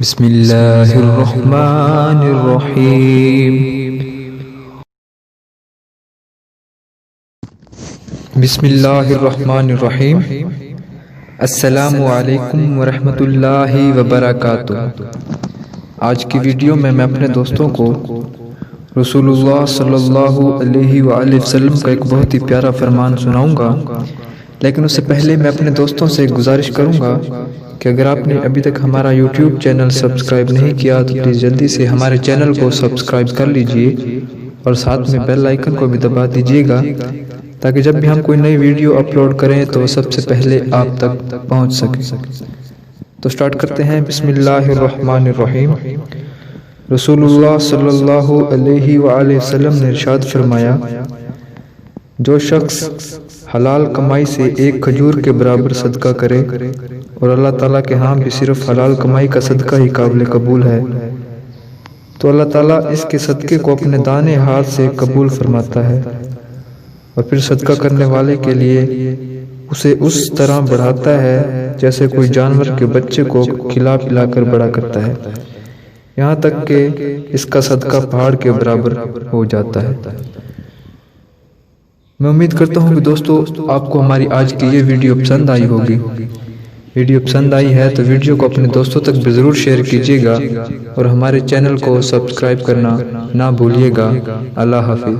بسم اللہ الرحمن الرحیم بسم اللہ الرحمن الرحیم السلام علیکم ورحمۃ اللہ وبرکاتہ۔ آج کی ویڈیو میں اپنے دوستوں کو رسول اللہ صلی اللہ علیہ وآلہ وسلم کا ایک بہت ہی پیارا فرمان سناؤں گا، لیکن اس سے پہلے میں اپنے دوستوں سے گزارش کروں گا کہ اگر آپ نے ابھی تک ہمارا یوٹیوب چینل سبسکرائب نہیں کیا تو پلیز جلدی سے ہمارے چینل کو سبسکرائب کر لیجئے اور ساتھ میں بیل آئیکن کو بھی دبا دیجئے گا تاکہ جب بھی ہم کوئی نئی ویڈیو اپلوڈ کریں تو سب سے پہلے آپ تک پہنچ سکے۔ تو سٹارٹ کرتے ہیں۔ بسم اللہ الرحمن الرحیم۔ رسول اللہ صلی اللہ علیہ وآلہ وسلم نے ارشاد فرمایا، جو شخص حلال کمائی سے ایک کھجور کے برابر صدقہ کرے اور اللہ تعالیٰ کے ہاں بھی صرف حلال کمائی کا صدقہ ہی قابل قبول ہے تو اللہ تعالیٰ اس کے صدقے کو اپنے دانے ہاتھ سے قبول فرماتا ہے اور پھر صدقہ کرنے والے کے لیے اسے اس طرح بڑھاتا ہے جیسے کوئی جانور کے بچے کو کھلا پلا کر بڑا کرتا ہے، یہاں تک کہ اس کا صدقہ پہاڑ کے برابر ہو جاتا ہے۔ میں امید کرتا ہوں کہ دوستو آپ کو ہماری آج کی یہ ویڈیو پسند آئی ہوگی۔ ویڈیو پسند آئی ہے تو ویڈیو کو اپنے دوستوں تک بھی ضرور شیئر کیجیے گا اور ہمارے چینل کو سبسکرائب کرنا نہ بھولیے گا۔ اللہ حافظ۔